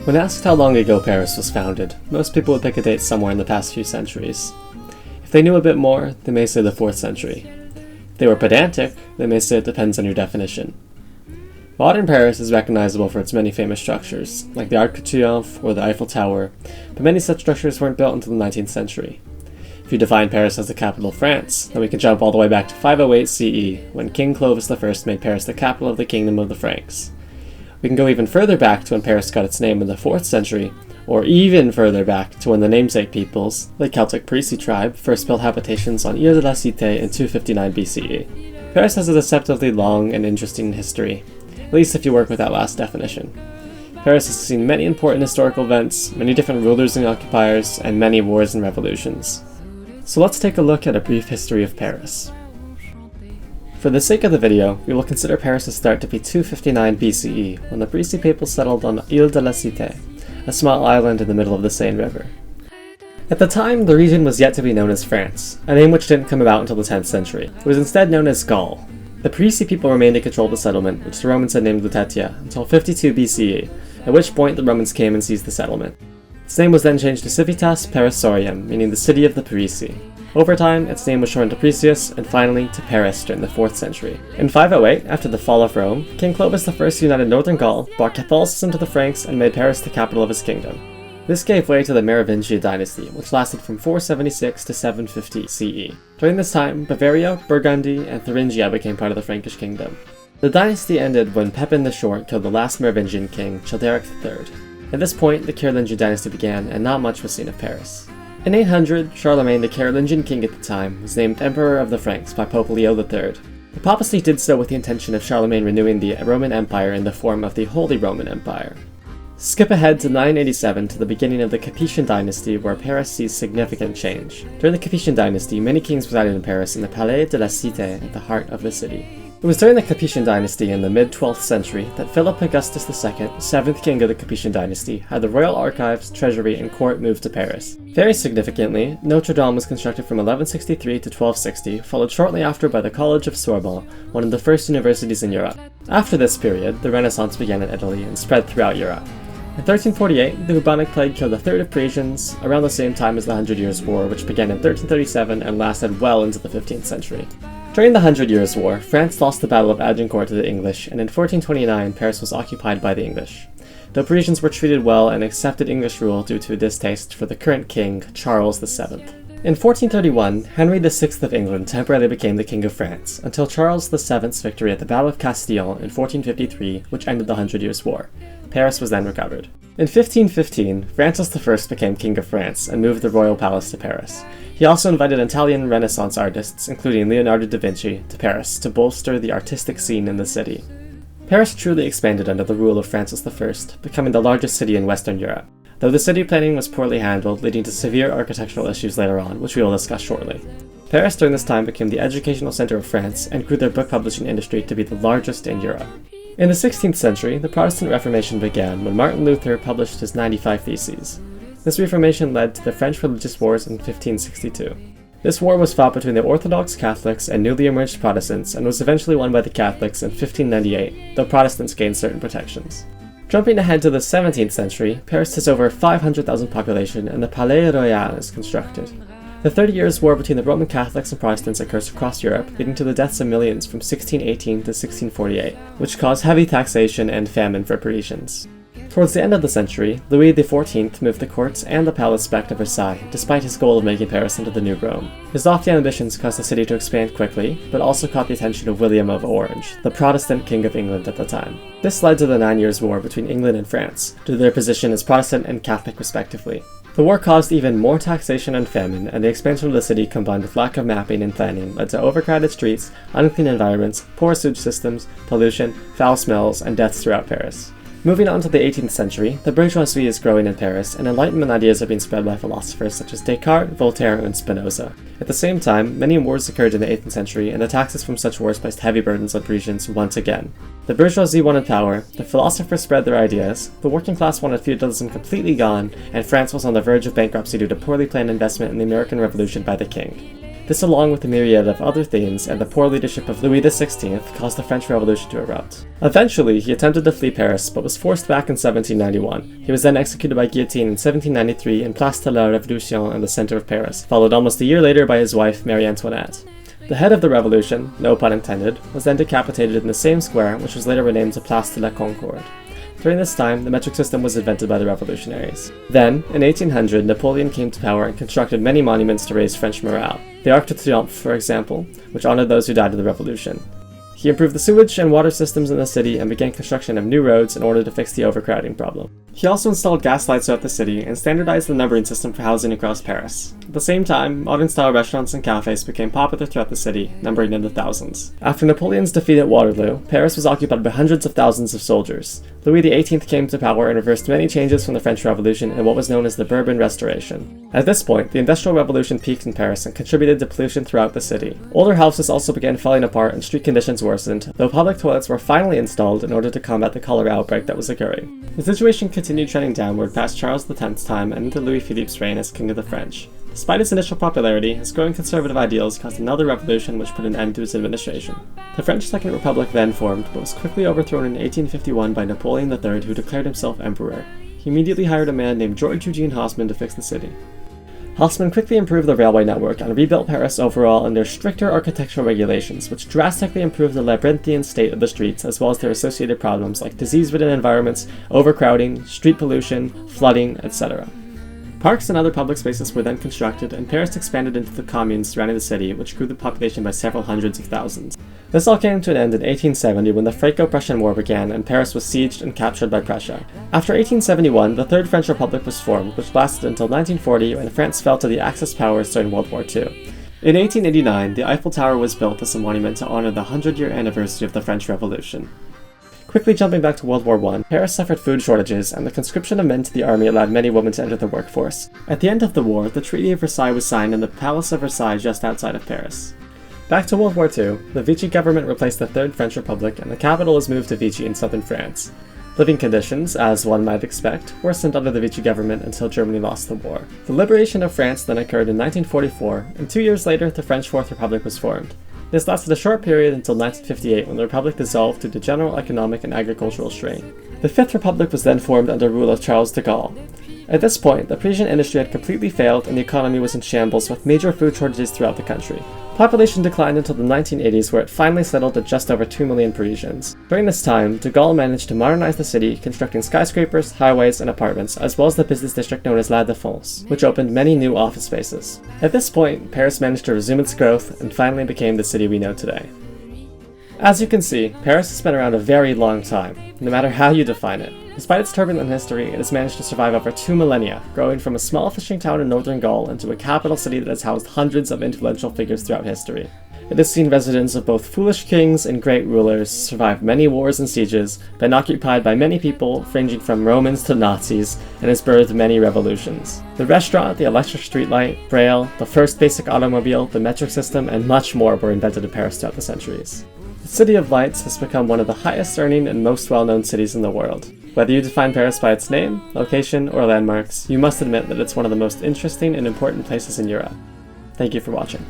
When asked how long ago Paris was founded, most people would pick a date somewhere in the past few centuries. If they knew a bit more, they may say the 4th century. If they were pedantic, they may say it depends on your definition. Modern Paris is recognizable for its many famous structures, like the Arc de Triomphe or the Eiffel Tower, but many such structures weren't built until the 19th century. If you define Paris as the capital of France, then we can jump all the way back to 508 CE, when King Clovis I made Paris the capital of the Kingdom of the Franks. We can go even further back to when Paris got its name in the 4th century, or even further back to when the namesake peoples, the Celtic Parisi tribe, first built habitations on Ile de la Cité in 259 BCE. Paris has a deceptively long and interesting history, at least if you work with that last definition. Paris has seen many important historical events, many different rulers and occupiers, and many wars and revolutions. So let's take a look at a brief history of Paris. For the sake of the video, we will consider Paris' start to be 259 BCE, when the Parisi people settled on Ile de la Cité, a small island in the middle of the Seine River. At the time, the region was yet to be known as France, a name which didn't come about until the 10th century. It was instead known as Gaul. The Parisi people remained in control of the settlement, which the Romans had named Lutetia, until 52 BCE, at which point the Romans came and seized the settlement. Its name was then changed to Civitas Parisorium, meaning the city of the Parisi. Over time, its name was shortened to Prisius, and finally to Paris during the 4th century. In 508, after the fall of Rome, King Clovis I united northern Gaul, brought Catholicism to the Franks, and made Paris the capital of his kingdom. This gave way to the Merovingian dynasty, which lasted from 476 to 750 CE. During this time, Bavaria, Burgundy, and Thuringia became part of the Frankish kingdom. The dynasty ended when Pepin the Short killed the last Merovingian king, Childeric III. At this point, the Carolingian dynasty began, and not much was seen of Paris. In 800, Charlemagne, the Carolingian king at the time, was named Emperor of the Franks by Pope Leo III. The papacy did so with the intention of Charlemagne renewing the Roman Empire in the form of the Holy Roman Empire. Skip ahead to 987 to the beginning of the Capetian dynasty, where Paris sees significant change. During the Capetian dynasty, many kings resided in Paris in the Palais de la Cité at the heart of the city. It was during the Capetian dynasty in the mid-12th century that Philip Augustus II, 7th king of the Capetian dynasty, had the royal archives, treasury, and court moved to Paris. Very significantly, Notre Dame was constructed from 1163 to 1260, followed shortly after by the College of Sorbonne, one of the first universities in Europe. After this period, the Renaissance began in Italy and spread throughout Europe. In 1348, the bubonic plague killed a third of Parisians, around the same time as the Hundred Years' War, which began in 1337 and lasted well into the 15th century. During the Hundred Years' War, France lost the Battle of Agincourt to the English, and in 1429 Paris was occupied by the English. The Parisians were treated well and accepted English rule due to a distaste for the current king, Charles VII. In 1431, Henry VI of England temporarily became the King of France, until Charles VII's victory at the Battle of Castile in 1453, which ended the Hundred Years' War. Paris was then recovered. In 1515, Francis I became King of France and moved the royal palace to Paris. He also invited Italian Renaissance artists, including Leonardo da Vinci, to Paris to bolster the artistic scene in the city. Paris truly expanded under the rule of Francis I, becoming the largest city in Western Europe, though the city planning was poorly handled, leading to severe architectural issues later on, which we will discuss shortly. Paris during this time became the educational center of France and grew their book publishing industry to be the largest in Europe. In the 16th century, the Protestant Reformation began when Martin Luther published his 95 Theses. This Reformation led to the French Religious Wars in 1562. This war was fought between the Orthodox Catholics and newly emerged Protestants and was eventually won by the Catholics in 1598, though Protestants gained certain protections. Jumping ahead to the 17th century, Paris has over 500,000 population and the Palais Royal is constructed. The 30 Years' War between the Roman Catholics and Protestants occurs across Europe, leading to the deaths of millions from 1618 to 1648, which caused heavy taxation and famine for Parisians. Towards the end of the century, Louis XIV moved the courts and the palace back to Versailles, despite his goal of making Paris into the New Rome. His lofty ambitions caused the city to expand quickly, but also caught the attention of William of Orange, the Protestant King of England at the time. This led to the 9 Years' War between England and France, due to their position as Protestant and Catholic respectively. The war caused even more taxation and famine, and the expansion of the city combined with lack of mapping and planning led to overcrowded streets, unclean environments, poor sewage systems, pollution, foul smells, and deaths throughout Paris. Moving on to the 18th century, the bourgeoisie is growing in Paris, and Enlightenment ideas are being spread by philosophers such as Descartes, Voltaire, and Spinoza. At the same time, many wars occurred in the 18th century, and the taxes from such wars placed heavy burdens on Parisians once again. The bourgeoisie wanted power, the philosophers spread their ideas, the working class wanted feudalism completely gone, and France was on the verge of bankruptcy due to poorly planned investment in the American Revolution by the king. This, along with a myriad of other themes and the poor leadership of Louis XVI, caused the French Revolution to erupt. Eventually, he attempted to flee Paris, but was forced back in 1791. He was then executed by guillotine in 1793 in Place de la Révolution in the center of Paris, followed almost a year later by his wife, Marie Antoinette. The head of the revolution, no pun intended, was then decapitated in the same square, which was later renamed to Place de la Concorde. During this time, the metric system was invented by the revolutionaries. Then, in 1800, Napoleon came to power and constructed many monuments to raise French morale. The Arc de Triomphe, for example, which honored those who died in the revolution. He improved the sewage and water systems in the city and began construction of new roads in order to fix the overcrowding problem. He also installed gas lights throughout the city and standardized the numbering system for housing across Paris. At the same time, modern-style restaurants and cafes became popular throughout the city, numbering in the thousands. After Napoleon's defeat at Waterloo, Paris was occupied by hundreds of thousands of soldiers. Louis XVIII came to power and reversed many changes from the French Revolution in what was known as the Bourbon Restoration. At this point, the Industrial Revolution peaked in Paris and contributed to pollution throughout the city. Older houses also began falling apart and street conditions worsened, though public toilets were finally installed in order to combat the cholera outbreak that was occurring. The situation continued trending downward past Charles X's time and into Louis Philippe's reign as King of the French. Despite its initial popularity, his growing conservative ideals caused another revolution which put an end to his administration. The French Second Republic then formed, but was quickly overthrown in 1851 by Napoleon III, who declared himself emperor. He immediately hired a man named George Eugene Haussmann to fix the city. Haussmann quickly improved the railway network and rebuilt Paris overall under stricter architectural regulations, which drastically improved the labyrinthian state of the streets as well as their associated problems like disease-ridden environments, overcrowding, street pollution, flooding, etc. Parks and other public spaces were then constructed, and Paris expanded into the communes surrounding the city, which grew the population by several hundreds of thousands. This all came to an end in 1870 when the Franco-Prussian War began and Paris was sieged and captured by Prussia. After 1871, the Third French Republic was formed, which lasted until 1940 when France fell to the Axis powers during World War II. In 1889, the Eiffel Tower was built as a monument to honor the 100-year anniversary of the French Revolution. Quickly jumping back to World War I, Paris suffered food shortages, and the conscription of men to the army allowed many women to enter the workforce. At the end of the war, the Treaty of Versailles was signed in the Palace of Versailles just outside of Paris. Back to World War II, the Vichy government replaced the Third French Republic, and the capital was moved to Vichy in southern France. Living conditions, as one might expect, worsened under the Vichy government until Germany lost the war. The liberation of France then occurred in 1944, and 2 years later, the French Fourth Republic was formed. This lasted a short period until 1958 when the Republic dissolved due to general economic and agricultural strain. The Fifth Republic was then formed under rule of Charles de Gaulle. At this point, the Parisian industry had completely failed and the economy was in shambles with major food shortages throughout the country. Population declined until the 1980s where it finally settled at just over 2 million Parisians. During this time, de Gaulle managed to modernize the city, constructing skyscrapers, highways, and apartments, as well as the business district known as La Défense, which opened many new office spaces. At this point, Paris managed to resume its growth and finally became the city we know today. As you can see, Paris has been around a very long time, no matter how you define it. Despite its turbulent history, it has managed to survive over 2 millennia, growing from a small fishing town in northern Gaul into a capital city that has housed hundreds of influential figures throughout history. It has seen residents of both foolish kings and great rulers, survived many wars and sieges, been occupied by many people, ranging from Romans to Nazis, and has birthed many revolutions. The restaurant, the electric streetlight, Braille, the first basic automobile, the metric system, and much more were invented in Paris throughout the centuries. The City of Lights has become one of the highest earning and most well-known cities in the world. Whether you define Paris by its name, location, or landmarks, you must admit that it's one of the most interesting and important places in Europe. Thank you for watching.